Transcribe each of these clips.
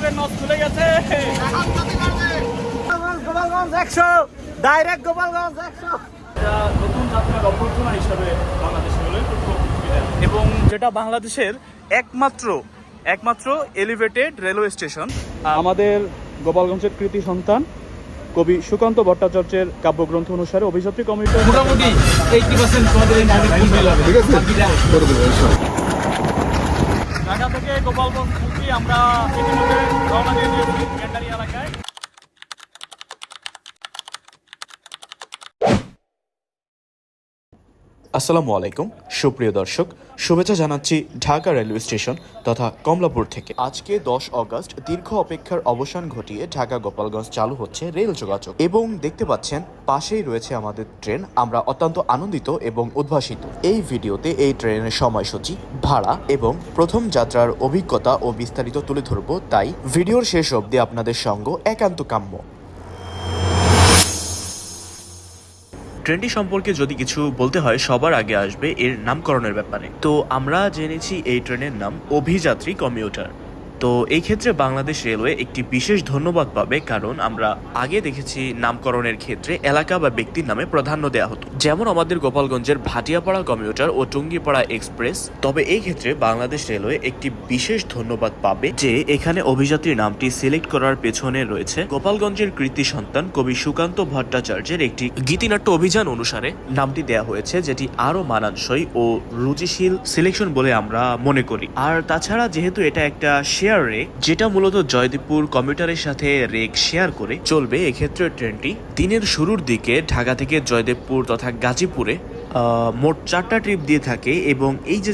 লোকোমোটিভের নস খুলে গেছে। গোপালগঞ্জ 100, ডাইরেক্ট গোপালগঞ্জ 100। নতুন যাত্রার অভ্যর্থনা হিসাবে বাংলাদেশে হলে এবং যেটা বাংলাদেশের একমাত্র এলিভেটেড রেলওয়ে স্টেশন। আমাদের গোপালগঞ্জের কৃতি সন্তান কবি সুকান্ত ভট্টাচার্যের কাব্যগ্রন্থ অনুসারে অভিযাত্রী কমিটি মোটামুটি 80% ঢাকা থেকে গোপালগঞ্জ আমরা ইতিমধ্যে রওনা দিয়ে দিয়েছি ক্যান্ডারি এলাকায়। আসসালামু আলাইকুম সুপ্রিয় দর্শক, শুভেচ্ছা জানাচ্ছি ঢাকা রেলওয়ে স্টেশন তথা কমলাপুর থেকে। আজকে 10 অগস্ট দীর্ঘ অপেক্ষার অবসান ঘটিয়ে ঢাকা গোপালগঞ্জ চালু হচ্ছে রেল যোগাযোগ এবং দেখতে পাচ্ছেন পাশেই রয়েছে আমাদের ট্রেন। আমরা অত্যন্ত আনন্দিত এবং উদ্ভাসিত। এই ভিডিওতে এই ট্রেনের সময়সূচি, ভাড়া এবং প্রথম যাত্রার অভিজ্ঞতা ও বিস্তারিত তুলে ধরবো, তাই ভিডিওর শেষ অবধি আপনাদের সঙ্গ একান্ত কাম্য। ট্রেনটি সম্পর্কে যদি কিছু বলতে হয়, সবার আগে আসবে এর নামকরণের ব্যাপারে। তো আমরা জেনেছি এই ট্রেনের নাম অভিযাত্রী কমিউটার। তো এই ক্ষেত্রে বাংলাদেশ রেলওয়ে একটি বিশেষ ধন্যবাদ পাবে, কারণ আমরা আগে দেখেছি নামকরণের ক্ষেত্রে এলাকা বা ব্যক্তির নামে প্রাধান্য দেওয়া হতো, যেমন আমাদের গোপালগঞ্জের ভাটিয়াপাড়া কমিউটার ও টুঙ্গিপাড়া এক্সপ্রেস। তবে এই ক্ষেত্রে বাংলাদেশ রেলওয়ে একটি বিশেষ ধন্যবাদ পাবে যে এখানে অভিযাত্রী নামটি সিলেক্ট করার পেছনে রয়েছে গোপালগঞ্জের কৃতি সন্তান কবি সুকান্ত ভট্টাচার্যের একটি গীতিনাট্য অভিযান অনুসারে নামটি দেওয়া হয়েছে, যেটি আরো মানানসই ও রুচিশীল সিলেকশন বলে আমরা মনে করি। আর তাছাড়া যেহেতু এটা একটা রেক, যেটা মূলত জয়দেবপুর কমিউটারের সাথে রেক শেয়ার করে চলবে, এক্ষেত্রে ট্রেনটি দিনের শুরুর দিকে ঢাকা থেকে জয়দেবপুর তথা গাজীপুরে মোট 4টা ট্রিপ দিয়ে থাকে এবং এই যে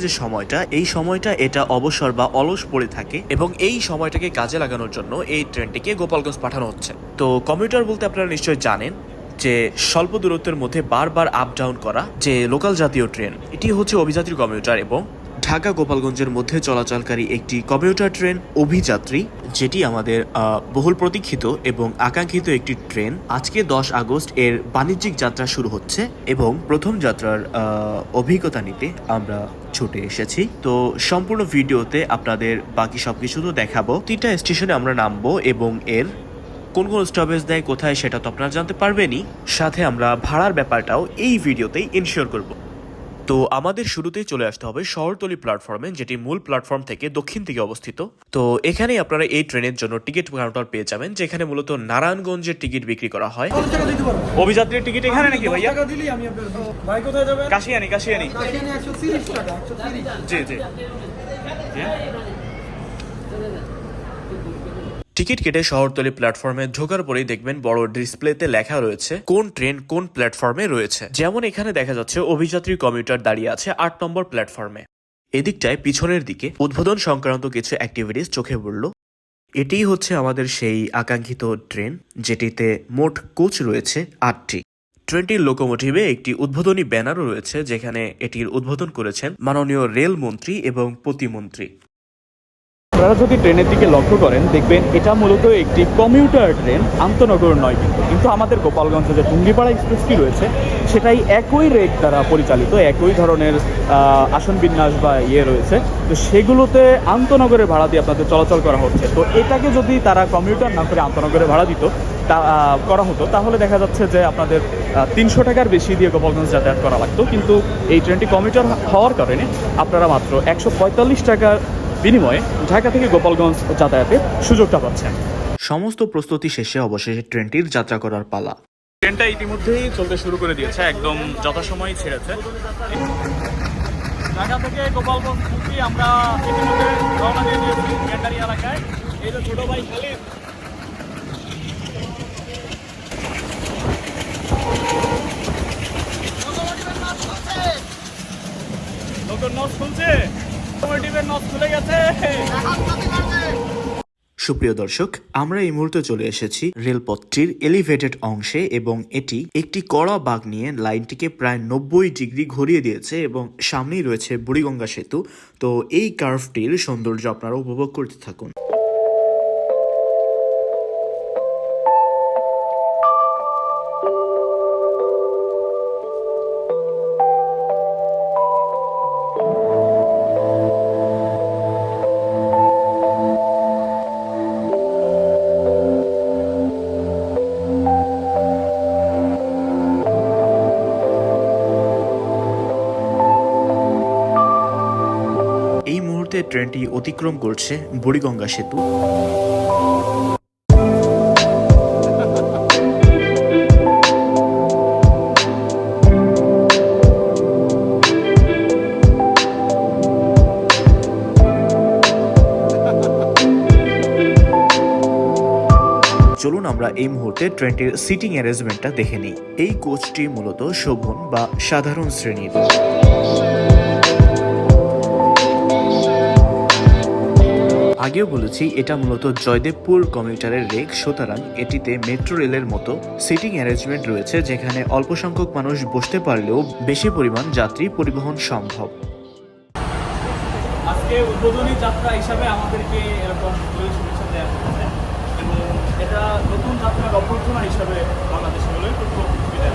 সময়টা এটা অবসর বা অলস পড়ে থাকে এবং এই সময়টাকে কাজে লাগানোর জন্য এই ট্রেনটিকে গোপালগঞ্জ পাঠানো হচ্ছে। তো কমিউটার বলতে আপনারা নিশ্চয়ই জানেন যে স্বল্প দূরত্বের মধ্যে বারবার আপ ডাউন করা যে লোকাল জাতীয় ট্রেন, এটি হচ্ছে অভিযাত্রী কমিউটার এবং ঢাকা গোপালগঞ্জের মধ্যে চলাচলকারী একটি কমিউটার ট্রেন অভিযাত্রী, যেটি আমাদের বহুল প্রতীক্ষিত এবং আকাঙ্ক্ষিত একটি ট্রেন। আজকে 10 আগস্ট এর বাণিজ্যিক যাত্রা শুরু হচ্ছে এবং প্রথম যাত্রার অভিজ্ঞতা নিতে আমরা ছুটে এসেছি। তো সম্পূর্ণ ভিডিওতে আপনাদের বাকি সবকিছু তো দেখাবো। 3টা স্টেশনে আমরা নামবো এবং এর কোন কোন স্টপেজ দেয় কোথায় সেটা তো আপনারা জানতে পারবেনই, সাথে আমরা ভাড়ার ব্যাপারটাও এই ভিডিওতেই ইনশিওর করব। তো আমাদের শুরুতেই চলে আসতে হবে শহরতলি প্ল্যাটফর্মে, যেটি মূল প্ল্যাটফর্ম থেকে দক্ষিণ দিকে অবস্থিত। তো এখানেই আপনারা এই ট্রেনের জন্য টিকিট কাউন্টার পেয়ে যাবেন, যেখানে মূলত নারায়ণগঞ্জের টিকিট বিক্রি করা হয়। অভিযাত্রীর টিকিট এখানে নাকি ভাইয়া? ভাই কোথায় যাবেন? কাশিয়ানি 130 টাকা। জি জি। টিকিট কেটে শহরতলি প্ল্যাটফর্মে ঢোকার পরেই দেখবেন বড় ডিসপ্লেতে লেখা রয়েছে কোন ট্রেন কোন প্ল্যাটফর্মে রয়েছে। যেমন এখানে দেখা যাচ্ছে অভিযাত্রী কমিউটার দাঁড়িয়ে আছে 8 নম্বর প্ল্যাটফর্মে। এদিকটায় পিছনের দিকে উদ্বোধন সংক্রান্ত কিছু অ্যাক্টিভিটিস চোখে পড়ল। এটিই হচ্ছে আমাদের সেই আকাঙ্ক্ষিত ট্রেন, যেটিতে মোট কোচ রয়েছে 8টি। ট্রেনটির লোকোমোটিভে একটি উদ্বোধনী ব্যানারও রয়েছে, যেখানে এটির উদ্বোধন করেছেন মাননীয় রেলমন্ত্রী এবং প্রতিমন্ত্রী। আপনারা যদি ট্রেনের দিকে লক্ষ্য করেন, দেখবেন এটা মূলত একটি কমিউটার ট্রেন, আন্তনগর নয়। কিন্তু আমাদের গোপালগঞ্জে যে টুঙ্গিপাড়া এক্সপ্রেসটি রয়েছে, সেটাই একই রেক দ্বারা পরিচালিত, একই ধরনের আসন বিন্যাস বা রয়েছে। তো সেগুলোতে আন্তনগরের ভাড়া দিয়ে আপনাদের চলাচল করা হচ্ছে। তো এটাকে যদি তারা কমিউটার না করে আন্তনগরে ভাড়া দিত করা হতো, তাহলে দেখা যাচ্ছে যে আপনাদের 300 টাকার বেশি দিয়ে গোপালগঞ্জ যাতায়াত করা লাগতো। কিন্তু এই ট্রেনটি কমিউটার হওয়ার কারণে আপনারা মাত্র 145 টাকার বিনিময়ে ঢাকা থেকে গোপালগঞ্জ যাতায়াতের সুযোগটা পাচ্ছেন। সমস্ত প্রস্তুতি শেষে অবশেষে ট্রেনটির যাত্রা করার পালা। ট্রেনটা ইতিমধ্যেই চলতে শুরু করে দিয়েছে, একদম যথাসময়ে ছেড়েছে। ঢাকা থেকে গোপালগঞ্জ আমরা ইতিমধ্যে রওনা দিয়ে দিয়েছি ক্যান্ডারি এলাকায়। এই যে ছোট ভাই খালিদ, নতুন নস খুলছে, লোকোমোটিভের নস খুলে গেছে। সুপ্রিয় দর্শক, আমরা এই মুহূর্তে চলে এসেছি রেলপথটির এলিভেটেড অংশে এবং এটি একটি কড়া বাঁক নিয়ে লাইনটিকে প্রায় 90 ডিগ্রি ঘুরিয়ে দিয়েছে এবং সামনেই রয়েছে বুড়িগঙ্গা সেতু। তো এই কার্ভটির সৌন্দর্য আপনারা উপভোগ করতে থাকুন। মুহূর্তে ট্রেনটি অতিক্রম করছে বুড়িগঙ্গা সেতু। চলুন আমরা এই মুহূর্তে ট্রেনটির সিটিং অ্যারেঞ্জমেন্টটা দেখে নিই। এই কোচটি মূলত শোভন বা সাধারণ শ্রেণীর। আগেও বলেছি এটা মূলত জয়দেবপুর কমিউটারের রেক, সুতরাং এটিতে মেট্রো রেলের মতো সিটিং অ্যারেঞ্জমেন্ট রয়েছে, যেখানে অল্প সংখ্যক মানুষ বসতে পারলেও বেশি পরিমাণ যাত্রী পরিবহন সম্ভব। আজকে উদ্বোধনী যাত্রা হিসাবে আমাদেরকে এরকম শুভেচ্ছা দেওয়া হয়েছে এবং এটা নতুন যাত্রার অভ্যর্থনা হিসাবে বাংলাদেশে হলে খুব সুবিধা।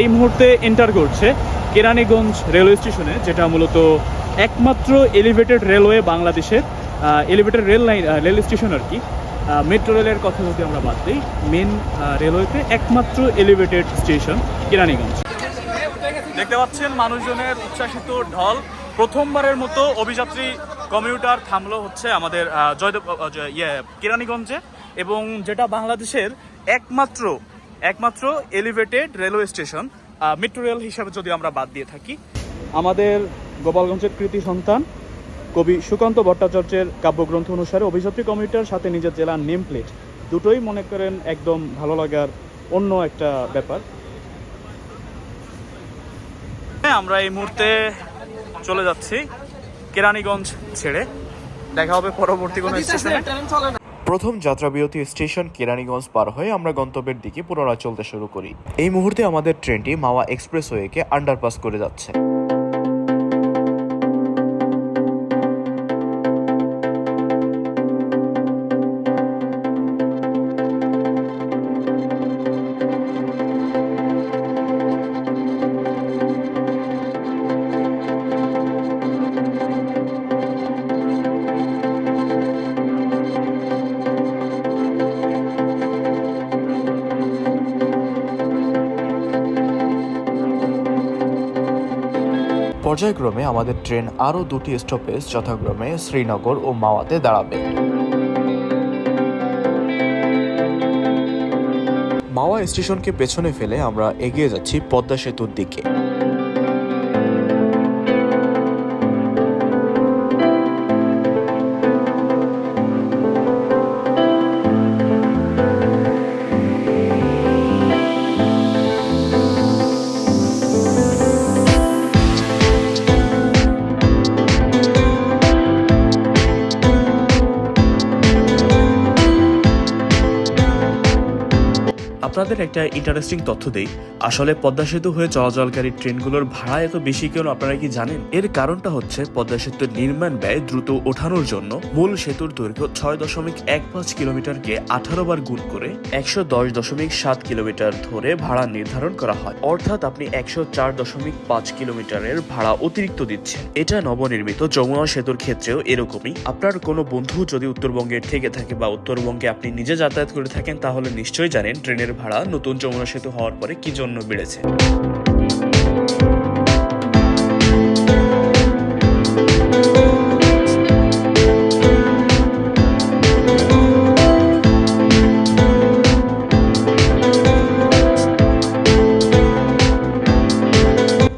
এই মুহূর্তে এন্টার করছে কেরানীগঞ্জ রেলওয়ে স্টেশনে, যেটা মূলত একমাত্র এলিভেটেড রেলওয়ে বাংলাদেশের, এলিভেটেড রেল স্টেশন আর কি। মেট্রো রেলের কথা যদি আমরা বাদ দিই, মেন রেলওয়েতে একমাত্র এলিভেটেড স্টেশন কেরানীগঞ্জ। দেখতে পাচ্ছেন মানুষজনের উচ্ছ্বাসিত ঢল। প্রথমবারের মতো অভিযাত্রী কমিউটার থামলো হচ্ছে আমাদের কেরানীগঞ্জে, এবং যেটা বাংলাদেশের একমাত্র elevated railway station, metro rail হিসাবে যদি আমরা বাদ দিয়ে থাকি। আমাদের গোপালগঞ্জের কৃতি সন্তান কবি সুকান্ত ভট্টাচার্যের কাব্যগ্রন্থ অনুসারে অভিযাত্রী কমিউটার সাথে নিজের জেলার নেম প্লেট দুটোই মনে করেন একদম ভালো লাগার অন্য একটা ব্যাপার। আমরা এই মুহূর্তে চলে যাচ্ছি কেরানীগঞ্জ ছেড়ে। দেখা হবে পরবর্তী কোনো স্টেশনে। প্রথম যাত্রাবিরতি স্টেশন কেরানীগঞ্জ পার হয়ে আমরা গন্তব্যের দিকে পুনরায় চলতে শুরু করি। এই মুহূর্তে আমাদের ট্রেনটি মাওয়া এক্সপ্রেসওয়েকে আন্ডারপাস করে যাচ্ছে। পর্যায়ক্রমে আমাদের ট্রেন আরও দুটি স্টপেজ যথাক্রমে শ্রীনগর ও মাওয়াতে দাঁড়াবে। মাওয়া স্টেশনকে পেছনে ফেলে আমরা এগিয়ে যাচ্ছি পদ্মা সেতুর দিকে। আপনাদের একটা ইন্টারেস্টিং তথ্য দেই। আসলে পদ্মা সেতু হয়ে চলাচলকারী ট্রেনগুলোর ভাড়া এত বেশি কেন আপনারা কি জানেন? এর কারণটা হচ্ছে পদ্মা সেতুর নির্মাণ ব্যয় দ্রুত ওঠানোর জন্য মূল সেতুর দৈর্ঘ্য 6.15 কিলোমিটারকে 18 বার গুণ করে 110.7 কিলোমিটার ধরে ভাড়া নির্ধারণ করা হয়। অর্থাৎ আপনি 104.5 কিলোমিটারের ভাড়া অতিরিক্ত দিচ্ছেন। এটা নবনির্মিত যমুনা সেতুর ক্ষেত্রেও এরকমই। আপনার কোনো বন্ধু যদি উত্তরবঙ্গের থেকে থাকে বা উত্তরবঙ্গে আপনি নিজে যাতায়াত করে থাকেন, তাহলে নিশ্চয়ই জানেন ট্রেনের ভাড়া নতুন যমুনা সেতু হওয়ার পরে কি জন্য বেড়েছে।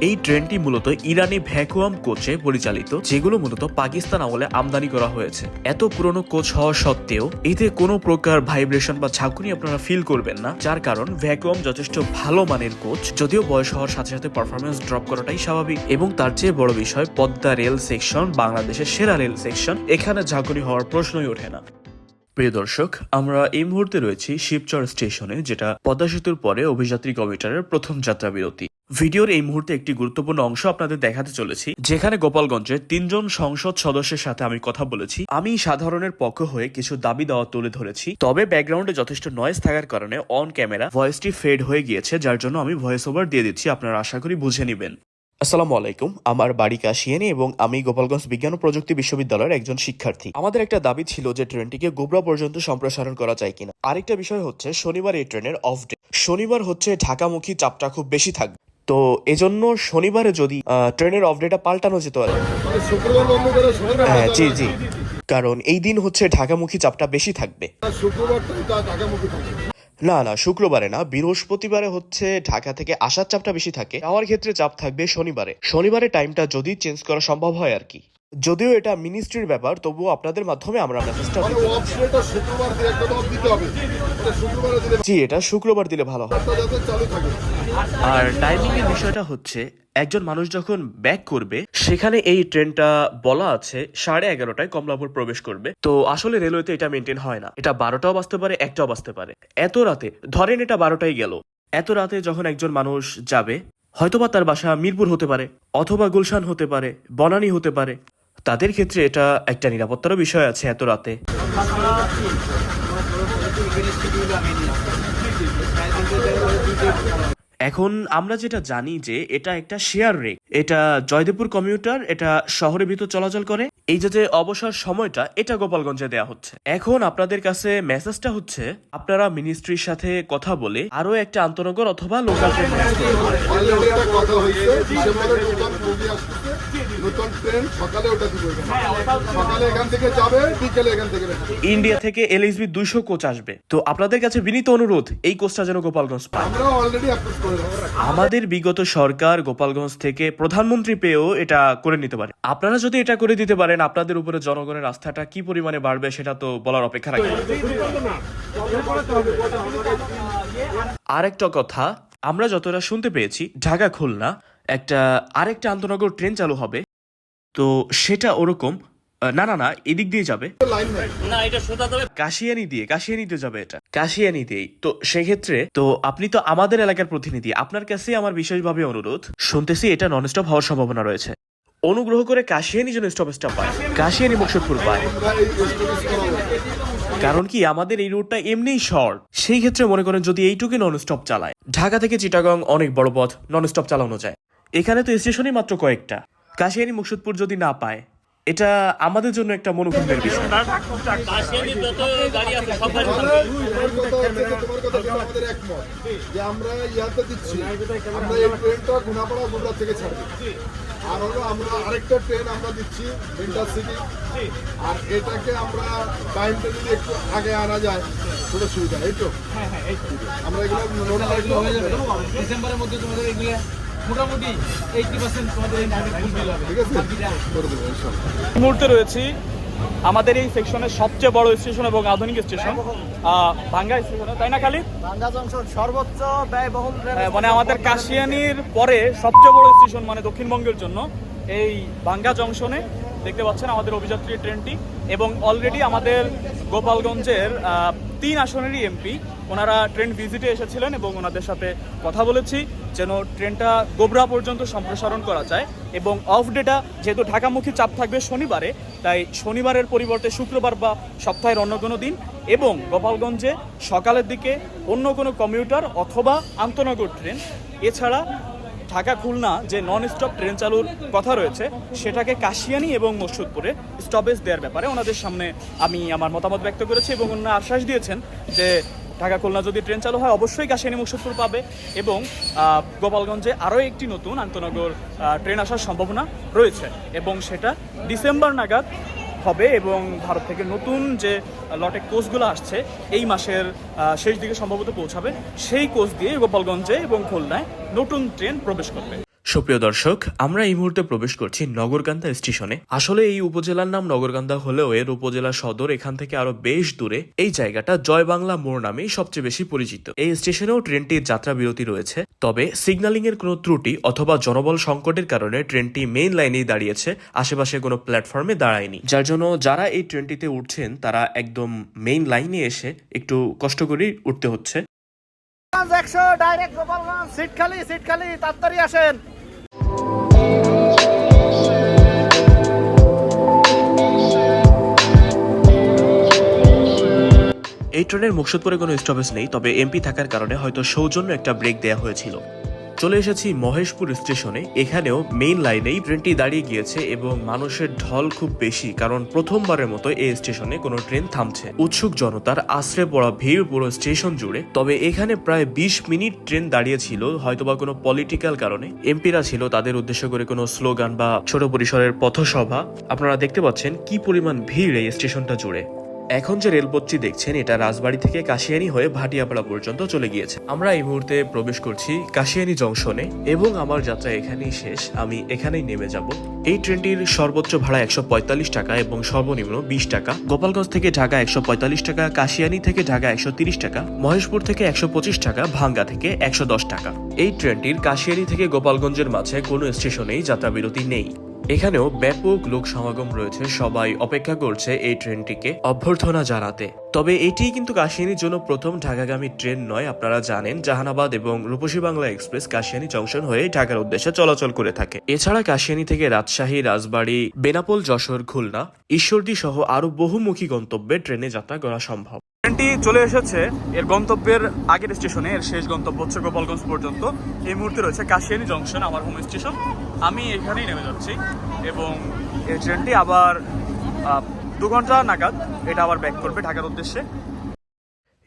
এই ট্রেনটি মূলত ইরানি ভ্যাকুয়াম কোচে পরিচালিত, যেগুলো মূলত পাকিস্তান আমলে আমদানি করা হয়েছে। এত পুরনো কোচ হওয়া সত্ত্বেও এতে কোনো প্রকার ভাইব্রেশন বা ঝাঁকুনি আপনারা ফিল করবেন না, যার কারণ ভ্যাকুয়াম যথেষ্ট ভালো মানের কোচ। যদিও বয়স হওয়ার সাথে সাথে পারফরমেন্স ড্রপ করাটাই স্বাভাবিক, এবং তার চেয়ে বড় বিষয় পদ্মা রেল সেকশন বাংলাদেশের সেরা রেল সেকশন, এখানে ঝাঁকুনি হওয়ার প্রশ্নই ওঠে না। প্রিয় দর্শক, আমরা এই মুহূর্তে রয়েছি শিবচর স্টেশনে, যেটা পদ্মা সেতুর পরে অভিযাত্রী কমিউটারের প্রথম যাত্রা বিরতি। ভিডিওর এই মুহূর্তে একটি গুরুত্বপূর্ণ অংশ আপনাদের দেখাতে চলেছি, যেখানে গোপালগঞ্জের 3 জন সংসদ সদস্যের সাথে আমি কথা বলেছি। আমি সাধারণের পক্ষ হয়ে কিছু দাবি দাওয়া তুলে ধরেছি, তবে ব্যাকগ্রাউন্ডে যথেষ্ট নয়েজ থাকার কারণে অন ক্যামেরা ভয়েসটি ফেড হয়ে গিয়েছে, যার জন্য আমি ভয়েস ওভার দিয়ে দিচ্ছি, আপনারা আশা করি বুঝে নেবেন। আসসালামু আলাইকুম, আমার বাড়ি কাশিয়ানী এবং আমি গোপালগঞ্জ বিজ্ঞান ও প্রযুক্তি বিশ্ববিদ্যালয়ের একজন শিক্ষার্থী। আমাদের একটা দাবি ছিল যে ট্রেনটিকে গোবরা পর্যন্ত সম্প্রসারণ করা যায় কিনা। আরেকটা বিষয় হচ্ছে শনিবার এই ট্রেনের অফ ডে। শনিবার হচ্ছে ঢাকামুখী চাপটা খুব বেশি থাকবে, তো এজন্য শনিবারে যদি ট্রেনের অফ ডেটা পাল্টানো যেত আর কি। হ্যাঁ, জি জি, কারণ এই দিন হচ্ছে ঢাকামুখী চাপটা বেশি থাকবে। না না, শুক্রবারে না, বৃহস্পতিবারে হচ্ছে ঢাকা থেকে আসার চাপটা বেশি থাকে, যাওয়ার ক্ষেত্রে চাপ থাকবে শনিবারে। শনিবারে টাইমটা যদি চেঞ্জ করা সম্ভব হয় আর কি। যদিও এটা মিনিস্ট্রির ব্যাপার, তবুও আপনাদের মাধ্যমে আমরা মেসেজটা জি, এটা শুক্রবার দিলে ভালো হয়। আর টাইমিং এর বিষয়টা হচ্ছে একজন মানুষ যখন ব্যাক করবে, সেখানে এই ট্রেনটা বলা আছে 11:30টায় কমলাপুর প্রবেশ করবে। তো আসলে রেলওয়েতে এটা মেনটেন হয় না, এটা 12টাও বাজতে পারে, 1টাও বাজতে পারে। এত রাতে ধরেন এটা 12টায় গেল, এত রাতে যখন একজন মানুষ যাবে, হয়তোবা তার বাসা মিরপুর হতে পারে, অথবা গুলশান হতে পারে, বনানী হতে পারে, তাদের ক্ষেত্রে এটা একটা নিরাপত্তারও বিষয় আছে এত রাতে। এখন আমরা যেটা জানি যে এটা একটা শেয়ার রেক, এটা জয়দেবপুর কমিউটার, এটা শহরের ভিতর চলাচল করে। এই যে অবসর সময়টা, এটা গোপালগঞ্জে দেয়া হচ্ছে। এখন আপনাদের কাছে মেসেজটা হচ্ছে আপনারা মিনিস্ট্রির সাথে কথা বলে আরো একটা আন্তনগর অথবা লোকাল ট্রেন ইন্ডিয়া থেকে LHB 200 কোচ আসবে। তো আপনাদের কাছে বিনীত অনুরোধ, এই কোচটা যেন গোপালগঞ্জ পায়। আমাদের বিগত সরকার গোপালগঞ্জ থেকে প্রধানমন্ত্রী পেয়েও এটা করে নিতে পারে। আপনারা যদি এটা করে দিতে পারেন, আপনাদের উপরে জনগণের আস্থাটা কি পরিমাণে বাড়বে সেটা তো বলার অপেক্ষা রাখে। আর একটা কথা, আমরা যতটা শুনতে পেয়েছি ঢাকা খুলনা একটা আরেকটা আন্তনগর ট্রেন চালু হবে। তো সেটা ওরকম না না না, এদিক দিয়ে যাবে না, এটা সোজা যাবে কাশিয়ানিতে যাবে, এটা কাশিয়ানি দিয়েই। তো সেক্ষেত্রে তো আপনি তো আমাদের এলাকার প্রতিনিধি, আপনার কাছে আমার বিশেষভাবে অনুরোধ, শুনতেছি এটা নন স্টপ হওয়ার সম্ভাবনা রয়েছে। অনুগ্রহ করে কাশিয়ানি যেন স্টপেজটা পায়, কাশিয়ানি মুকসুদপুর পায়। কারণ কি আমাদের এই রুটটা এমনিই শর্ট, সেই ক্ষেত্রে মনে করেন যদি এইটুকু নন স্টপ চালায়, ঢাকা থেকে চিটাগং অনেক বড় পথ, নন স্টপ চালানো যায়। এখানে তো স্টেশনই মাত্র কয়েকটা, কাশিয়ানি মুকসুদপুর যদি না পায়, এটা আমাদের জন্য একটা মনোক্ষুণ্ণের বিষয়। আর হলো আমরা আরেকটা ট্রেন আমরা দিচ্ছি ইন্টারসিটি, আর এটাকে আমরা টাইমটা যদি একটু আগে আনা যায় খুব সুবিধা। এই তো আমরা এগুলো ডিসেম্বরের মধ্যে তোমাদের এগুলো মোটামুটি 80% তোমাদের ঠিক আছে করে দেবো ইনশাআল্লাহ। এই মুহূর্তে রয়েছি আমাদের এই সেকশনের সবচেয়ে বড় স্টেশন এবং আধুনিক স্টেশন ভাঙ্গা স্টেশনে, তাই না খালিদ? ভাঙ্গা জংশন সর্বোচ্চ ব্যয়বহুল মানে আমাদের কাশিয়ানির পরে সবচেয়ে বড় স্টেশন, মানে দক্ষিণবঙ্গের জন্য এই ভাঙ্গা জংশনে দেখতে পাচ্ছেন আমাদের অভিযাত্রী ট্রেনটি। এবং অলরেডি আমাদের গোপালগঞ্জের 3 আসনেরই এমপি ওনারা ট্রেন ভিজিটে এসেছিলেন এবং ওনাদের সাথে কথা বলেছি যেন ট্রেনটা গোবরা পর্যন্ত সম্প্রসারণ করা যায়। এবং অফ ডেটা যেহেতু ঢাকামুখী চাপ থাকবে শনিবারে, তাই শনিবারের পরিবর্তে শুক্রবার বা সপ্তাহের অন্য কোনো দিন, এবং গোপালগঞ্জে সকালের দিকে অন্য কোনো কমিউটার অথবা আন্তনগর ট্রেন, এছাড়া ঢাকা খুলনা যে নন স্টপ ট্রেন চালুর কথা রয়েছে সেটাকে কাশিয়ানী এবং মকসুদপুরে স্টপেজ দেওয়ার ব্যাপারে ওনাদের সামনে আমি আমার মতামত ব্যক্ত করেছি এবং ওনারা আশ্বাস দিয়েছেন যে ঢাকা খুলনা যদি ট্রেন চালু হয় অবশ্যই কাশিয়ানী মকসুদপুর পাবে এবং গোপালগঞ্জে আরও একটি নতুন আন্তনগর ট্রেন আসার সম্ভাবনা রয়েছে এবং সেটা ডিসেম্বর নাগাদ হবে। এবং ভারত থেকে নতুন যে লটে কোচগুলো আসছে এই মাসের শেষ দিকে সম্ভবত পৌঁছাবে, সেই কোচ দিয়ে গোপালগঞ্জে এবং খুলনায় নতুন ট্রেন প্রবেশ করবে। সুপ্রিয় দর্শক, আমরা এই মুহূর্তে প্রবেশ করছি নগরকান্দা স্টেশনে। আসলে এই উপজেলার নাম নগরকান্দা হলেও এর উপজেলা সদর এখান থেকে আরো বেশ দূরে। এই জায়গাটা জয় বাংলা মোড় নামেই সবচেয়ে বেশি পরিচিত। এই স্টেশনেও ট্রেনটির যাত্রা বিরতি রয়েছে, তবে সিগন্যালিং এর কোনো ত্রুটি অথবা জনবল সংকটের কারণে ট্রেনটি মেইন লাইনেই দাঁড়িয়েছে, আশেপাশে কোনো প্ল্যাটফর্মে দাঁড়ায়নি। যার জন্য যারা এই ট্রেনটিতে উঠছেন তারা একদম মেইন লাইনে এসে একটু কষ্ট করেই উঠতে হচ্ছে। 100 ডাইরেক্ট গোপালগঞ্জ, সিট খালি তাড়াতাড়ি আসেন। এই ট্রেনের মুকসুদপুরে কোনো স্টপেজ নেই, তবে এমপি থাকার কারণে হয়তো সৌজন্য একটা ব্রেক দেওয়া হয়েছিল। চলে এসেছি মহেশপুর স্টেশনে। এখানেও মেইন লাইনেই ট্রেনটি দাঁড়িয়ে গিয়েছে এবং মানুষের ঢল খুব বেশি, কারণ প্রথমবারের মতো এই স্টেশনে কোনো ট্রেন থামছে। উৎসুক জনতার আশ্রে পড়া ভিড় পুরো স্টেশন জুড়ে। তবে এখানে প্রায় 20 মিনিট ট্রেন দাঁড়িয়ে ছিল, হয়তোবা কোনো পলিটিক্যাল কারণে। এমপিরা ছিল, তাদের উদ্দেশ্য করে কোনো স্লোগান বা ছোট পরিসরের পথসভা। আপনারা দেখতে পাচ্ছেন কি পরিমাণ ভিড় এই স্টেশনটা জুড়ে। এখন যে রেলপথটি দেখছেন এটা রাজবাড়ী থেকে কাশিয়ানী হয়ে ভাটিয়াপাড়া পর্যন্ত চলে গিয়েছে। আমরা এই মুহূর্তে প্রবেশ করছি কাশিয়ানী জংশনে এবং আমার যাত্রা এখানেই শেষ। আমি এখানেই নেমে যাব। এই ট্রেনটির সর্বোচ্চ ভাড়া 145 টাকা এবং সর্বনিম্ন 20 টাকা। গোপালগঞ্জ থেকে ঢাকা 145 টাকা, কাশিয়ানী থেকে ঢাকা 130 টাকা, মহেশপুর থেকে 125 টাকা, ভাঙ্গা থেকে 110 টাকা। এই ট্রেনটির কাশিয়ানী থেকে গোপালগঞ্জের মাঝে কোনো স্টেশনেই যাত্রা বিরতি নেই। এখানেও ব্যাপক লোক সমাগম রয়েছে, সবাই অপেক্ষা করছে এই ট্রেনটিকে অভ্যর্থনা জানাতে। তবে এটি কিন্তু কাশিয়ানীর জন্য প্রথম ঢাকাগামী ট্রেন নয়। আপনারা জানেন জাহানাবাদ এবং রূপসী বাংলা এক্সপ্রেস কাশিয়ানী জংশন হয়ে ঢাকার উদ্দেশ্যে চলাচল করে থাকে। এছাড়া কাশিয়ানী থেকে রাজশাহী, রাজবাড়ী, বেনাপোল, যশোর, খুলনা, ঈশ্বরদী সহ আরো বহুমুখী গন্তব্যে ট্রেনে যাত্রা করা সম্ভব। ট্রেনটি চলে এসেছে এর গন্তব্যের আগের স্টেশনে। এর শেষ গন্তব্য হচ্ছে গোপালগঞ্জ পর্যন্ত। এই মুহূর্তে রয়েছে কাশিয়ানী জংশন, আমার হোম স্টেশন। আমি এখানেই নেমে যাচ্ছি এবং এই ট্রেনটি আবার 2 ঘন্টা নাগাদ এটা আবার ব্যাক করবে ঢাকার উদ্দেশ্যে।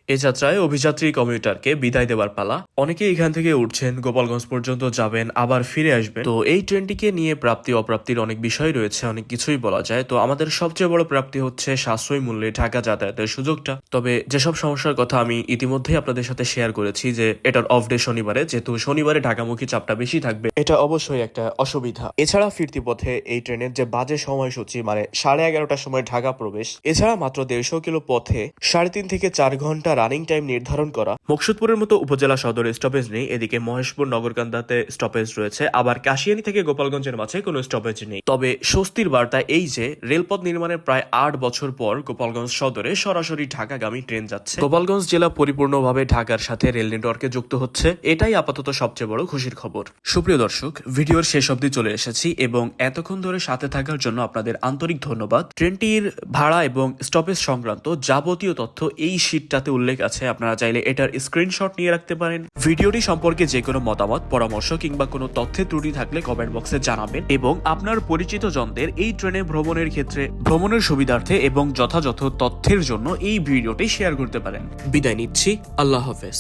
এ যাত্রায় অভিযাত্রী কমিউটারকে বিদায় দেওয়ার পালা। অনেকে এখান থেকে উঠছেন, গোপালগঞ্জ পর্যন্ত যাবেন, আবার ফিরে আসবেন। তো এই ট্রেনটিকে নিয়ে প্রাপ্তি অপ্রাপ্তির অনেক বিষয় রয়েছে, অনেক কিছুই বলা যায়। তো আমাদের সবচেয়ে বড় প্রাপ্তি হচ্ছে সাশ্রয়ী মূল্যে ঢাকা যাতায়াতের সুযোগটা। তবে যেসব সমস্যার কথা আমি ইতিমধ্যেই আপনাদের সাথে শেয়ার করেছি, যে এটার অফ ডে শনিবারে, যেহেতু শনিবারে ঢাকামুখী চাপটা বেশি থাকবে, এটা অবশ্যই একটা অসুবিধা। এছাড়া ফিরতি পথে এই ট্রেনের যে বাজে সময়সূচি, মানে 11:30টার সময় ঢাকা প্রবেশ, এছাড়া মাত্র 150 কিলো পথে 3.5 থেকে 4 ঘন্টা রানিং টাইম নির্ধারণ করা। মুকসুদপুরের মতো উপজেলা সদরে স্টপেজ নেই। এদিকে মহেশপুর, নগরকান্দাতে স্টপেজ রয়েছে। আবার কাশিয়ানী থেকে গোপালগঞ্জের মাঝে কোনো স্টপেজ নেই। তবে স্বস্তির বার্তা এই যে রেলপথ নির্মাণের প্রায় 8 বছর পর গোপালগঞ্জ সদরে সরাসরি ঢাকাগামী ট্রেন যাচ্ছে। গোপালগঞ্জ জেলা পরিপূর্ণভাবে ঢাকার সাথে রেল নেটওয়ার্কে যুক্ত হচ্ছে। এটাই আপাতত সবচেয়ে বড় খুশির খবর। সুপ্রিয় দর্শক, ভিডিওর শেষ অবধি চলে এসেছি এবং এতক্ষণ ধরে সাথে থাকার জন্য আপনাদের আন্তরিক ধন্যবাদ। ট্রেনটির ভাড়া এবং স্টপেজ সংক্রান্ত যাবতীয় তথ্য এই শীটটাতে উল্লেখ আছে। আপনারা চাইলে এটার স্ক্রিনশট নিয়ে রাখতে পারেন। ভিডিওটি সম্পর্কে যে কোনো মতামত, পরামর্শ কিংবা কোনো তথ্যের ত্রুটি থাকলে কমেন্ট বক্সে জানাবেন এবং আপনার পরিচিত জনদের এই ট্রেনে ভ্রমণের ক্ষেত্রে ভ্রমণের সুবিধার্থে এবং যথাযথ তথ্যের জন্য এই ভিডিওটি শেয়ার করতে পারেন। বিদায় নিচ্ছি, আল্লাহ হাফেজ।